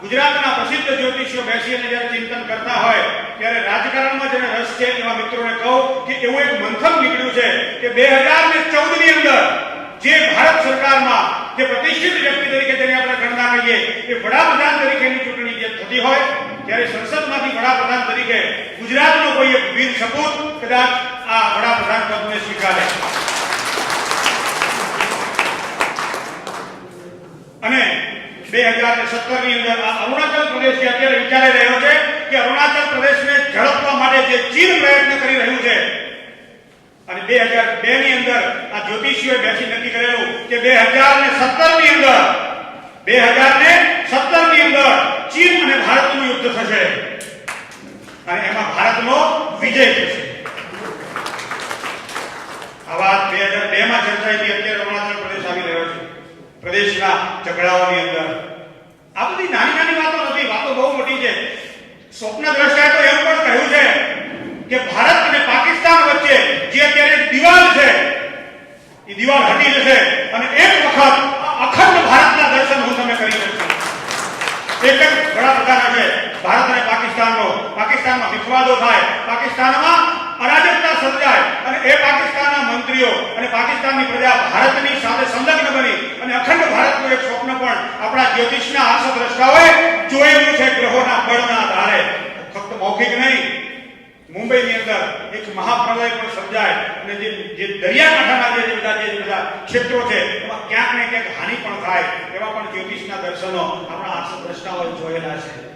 ગુજરાતના પ્રસિદ્ધ જ્યોતિષીઓ બેસીને જ્યારે ચિંતન કરતા હોય ત્યારે રાજકારણમાં જેને રસ છે એવા મિત્રોને કહું કે એવું એક મંથન નીકળ્યું છે કે 2014 ની અંદર જે ભારત સરકારમાં જે પ્રતિષ્ઠિત વ્યક્તિ તરીકે જેની આપણે ગણના કરીએ એ વડાપ્રધાન તરીકેની ચૂંટણી જે થતી હોય ત્યારે સંસદમાંથી વડાપ્રધાન તરીકે ગુજરાતનો કોઈ એક વીર સપૂત કદાચ આ વડાપ્રધાન પદને સ્વીકારે અને 2017 ની અંદર આ અરુણાચલ પ્રદેશ જે અત્યારે વિચારી રહ્યો છે કે અરુણાચલ પ્રદેશને ઝડપવા માટે જે ચીન પ્રયત્ન કરી રહ્યું છે અને 2002 ની અંદર આ જ્યોતિષીઓએ બેસી નક્કી કરેલું કે 2017 ની અંદર ચીન અને ભારતનું યુદ્ધ થશે અને એમાં ભારતનો વિજય થશે. આ વાત 2002 માં ચર્ચાઈ હતી. અત્યારે અરુણાચલ પ્રદેશ આવી રહ્યો છે પ્રદેશના ઝઘડાઓની અંદર. આ બધી નાની નાની વાતો નથી, વાતો બહુ મોટી છે. સ્વપ્ન દ્રષ્ટાએ તો એમ પણ કહ્યું છે કે ભારત અને પાકિસ્તાન વચ્ચે જે અત્યારે દિવાલ છે એ દિવાલ હટી જશે અને એક વખત અખંડ ભારતના દર્શન હું તમે કરી શકશો. એક જ વડાપ્રધાન હશે ભારત અને પાકિસ્તાનનો. પાકિસ્તાનમાં વિખવાદો થાય, પાકિસ્તાનમાં અરાજકતા સર્જાય અને એ પાકિસ્તાનના મંત્રીઓ અને પાકિસ્તાનની પ્રજા ભારતની સાથે સંલગ્ન બની અને અખંડ ભારતનું એક સ્વપ્ન પણ આપણા જ્યોતિષના આર્ષદ્રષ્ટાઓએ જોયેલું છે ગ્રહોના બળના આધારે. ફક્ત મૌખિક નહીં, મુંબઈની અંદર એક મહાપ્રલય પણ સર્જાય અને જે દરિયાકાંઠાના જે બધા ક્ષેત્રો છે એમાં ક્યાંક ને ક્યાંક હાનિ પણ થાય એવા પણ જ્યોતિષના દર્શનો આપણા આર્ષદ્રષ્ટાઓએ જોયેલા છે.